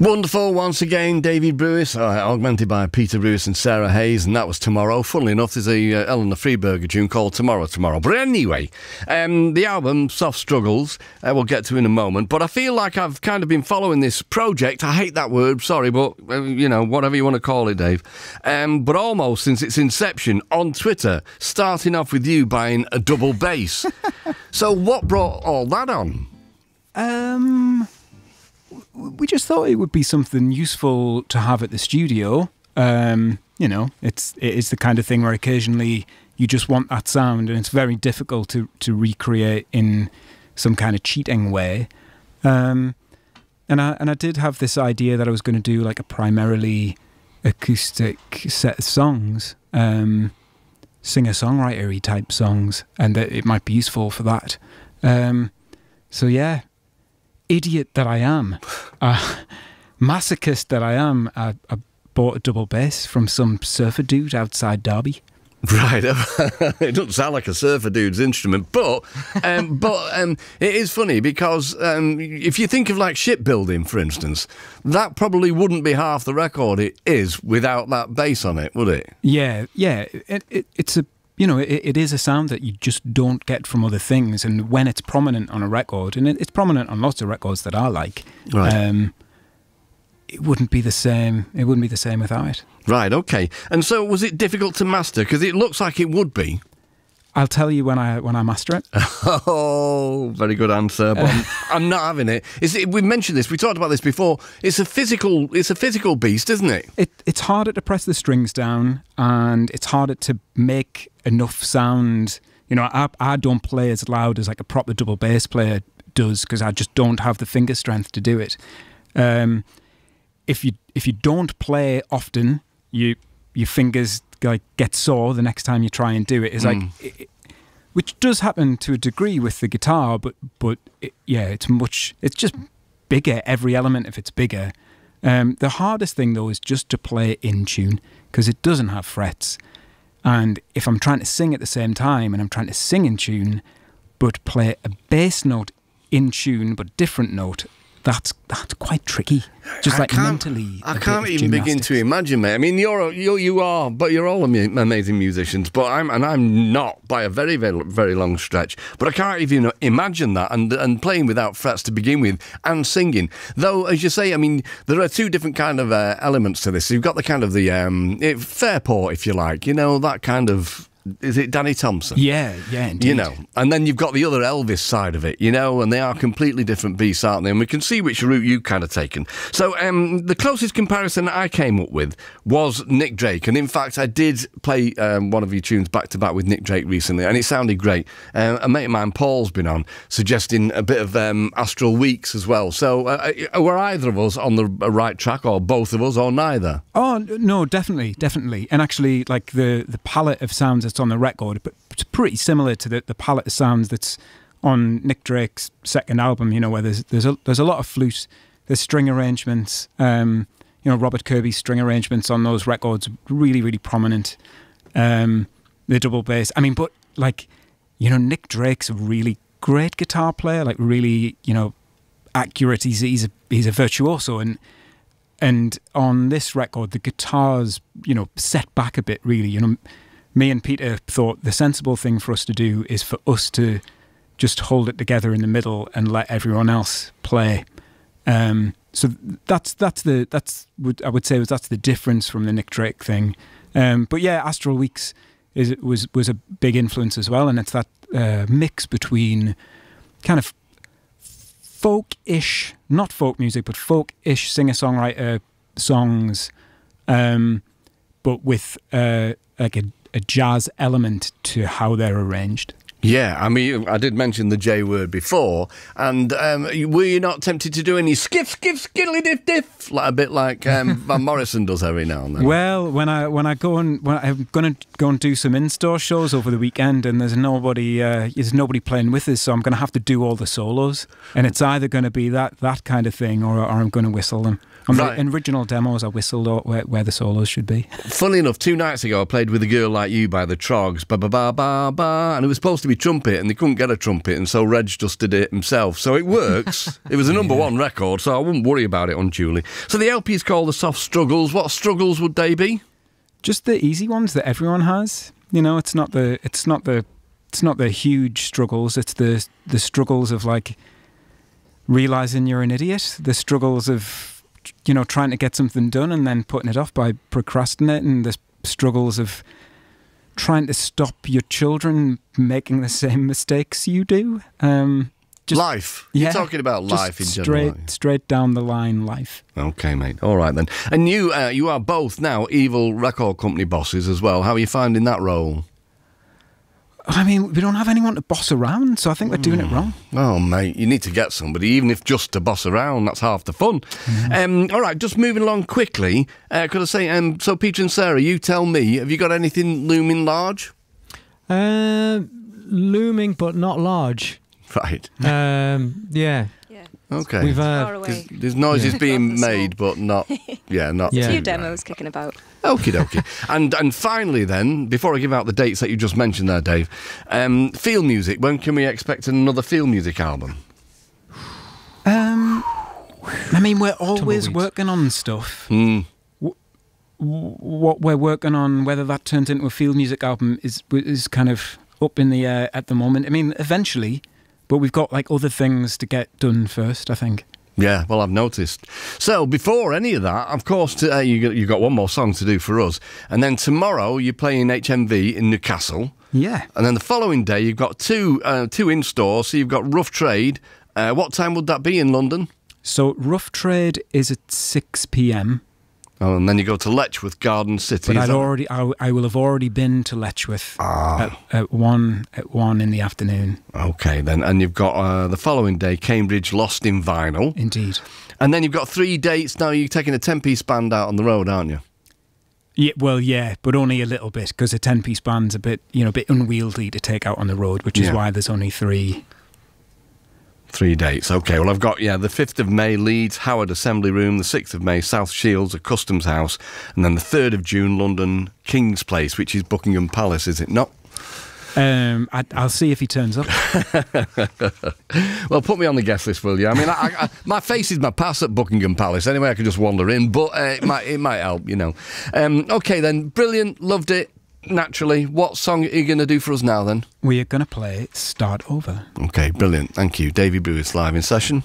Wonderful once again, David Brewis, augmented by Peter Brewis and Sarah Hayes, and that was Tomorrow. Funnily enough, there's a Eleanor Freeberger tune called Tomorrow. But anyway, the album, Soft Struggles, we'll get to in a moment, but I feel like I've kind of been following this project. I hate that word, sorry, but, whatever you want to call it, Dave. But almost since its inception on Twitter, starting off with you buying a double bass. So what brought all that on? We just thought it would be something useful to have at the studio. It is the kind of thing where occasionally you just want that sound, and it's very difficult to recreate in some kind of cheating way. And I did have this idea that I was going to do like a primarily acoustic set of songs, singer-songwriter-y type songs, and that it might be useful for that. So yeah. Idiot that I am, masochist that I am, I bought a double bass from some surfer dude outside Derby. Right, it doesn't sound like a surfer dude's instrument, but it is funny because if you think of like shipbuilding, for instance, that probably wouldn't be half the record it is without that bass on it, would it? Yeah, it's a. It is a sound that you just don't get from other things, and when it's prominent on a record, and it's prominent on lots of records that I like, right. It wouldn't be the same. It wouldn't be the same without it. Right. Okay. And so, was it difficult to master? Because it looks like it would be. I'll tell you when I master it. Oh, very good answer. But I'm not having it. We mentioned this. We talked about this before. It's a physical beast, isn't it? It's harder to press the strings down, and it's harder to make enough sound. I don't play as loud as like a proper double bass player does because I just don't have the finger strength to do it. If you don't play often, your fingers get sore the next time you try and do it. It's which does happen to a degree with the guitar, but it's just bigger. Every element of it's bigger. The hardest thing though is just to play in tune because it doesn't have frets. And if I'm trying to sing at the same time and I'm trying to sing in tune, but play a bass note in tune but different note, that's quite tricky. Just mentally. I can't even begin to imagine, mate. I mean, you're all amazing musicians, but I'm not by a very, very, very long stretch. But I can't even imagine that and playing without frets to begin with and singing. Though, as you say, I mean, there are two different kind of elements to this. You've got the kind of the Fairport, if you like, that kind of. Is it Danny Thompson? Yeah, indeed. And then you've got the other Elvis side of it, and they are completely different beasts, aren't they? And we can see which route you've kind of taken. So the closest comparison I came up with was Nick Drake. And in fact, I did play one of your tunes back-to-back with Nick Drake recently, and it sounded great. A mate of mine, Paul's been on, suggesting a bit of Astral Weeks as well. So were either of us on the right track, or both of us, or neither? Oh, no, definitely. And actually, like the palette of sounds that's on the record, but it's pretty similar to the palette of sounds that's on Nick Drake's second album. Where there's a lot of flute, there's string arrangements. Robert Kirby's string arrangements on those records really, really prominent. The double bass. I mean, but Nick Drake's a really great guitar player. Like really, accurate. He's a virtuoso, and on this record the guitar's set back a bit. Really, me and Peter thought the sensible thing for us to do is for us to just hold it together in the middle and let everyone else play. So that's what I would say that's the difference from the Nick Drake thing. But yeah, Astral Weeks was a big influence as well, and it's that mix between kind of folk-ish, not folk music, but folk-ish singer-songwriter songs, but with like a jazz element to how they're arranged. Yeah, I mean, I did mention the J word before, and were you not tempted to do any skiddly diff diff, a bit like Van Morrison does every now and then? Well, when I'm going to go and do some in-store shows over the weekend, and there's nobody playing with us, so I'm going to have to do all the solos, and it's either going to be that kind of thing, or I'm going to whistle them. Right. In original demos, I whistled where the solos should be. Funnily enough, 2 nights ago, I played With a Girl Like You by the Trogs, ba ba ba ba ba, and it was supposed to be baby trumpet, and they couldn't get a trumpet, and so Reg just did it himself. So it works. It was a number one record, so I wouldn't worry about it unduly. So the LP is called The Soft Struggles. What struggles would they be? Just the easy ones that everyone has. You know, it's not the huge struggles. It's the struggles of like realizing you're an idiot. The struggles of, you know, trying to get something done and then putting it off by procrastinating. The struggles of trying to stop your children making the same mistakes you do. Just life. You're talking about life in general. Straight down the line life. Okay, mate. All right then. And you are both now Evil record company bosses as well. How are you finding that role? I mean, we don't have anyone to boss around, so I think we're doing it wrong. Oh, mate, you need to get somebody, even if just to boss around. That's half the fun. All right, just moving along quickly. Could I say, so Peter and Sarah, you tell me, have you got anything looming large? Looming, but not large. Right. Yeah. Okay. We've Far away. There's noises being made, but not. Not. A few demos kicking about. Okie dokie. And finally, then, before I give out the dates that you just mentioned there, Dave, Field Music. When can we expect another Field Music album? I mean, we're always working on stuff. What we're working on, whether that turns into a Field Music album, is kind of up in the air at the moment. I mean, eventually. But we've got like other things to get done first, I think. Yeah, well, I've noticed. So before any of that, of course, today you've got one more song to do for us. And then tomorrow you're playing HMV in Newcastle. Yeah. And then the following day you've got two in store. So you've got Rough Trade. What time would that be in London? So Rough Trade is at 6 p.m. Oh, and then you go to Letchworth Garden City. But I will have already been to Letchworth at 1 in the afternoon. Okay, then. And you've got the following day, Cambridge Lost in Vinyl. Indeed. And then you've got 3 dates. Now you're taking a 10-piece band out on the road, aren't you? Yeah, well, yeah, but only a little bit, because a 10-piece band's a bit unwieldy to take out on the road, which is why there's only 3. 3 dates. Okay, well, I've got, the 5th of May, Leeds, Howard Assembly Room, the 6th of May, South Shields, a Customs House, and then the 3rd of June, London, King's Place, which is Buckingham Palace, is it not? I'll see if he turns up. Well, put me on the guest list, will you? I mean, my face is my pass at Buckingham Palace. Anyway, I could just wander in, but it might help, Okay, then, brilliant, loved it. Naturally, what song are you going to do for us now then? We are going to play Start Over. Okay, brilliant. Thank you. Davey Brewis live in session.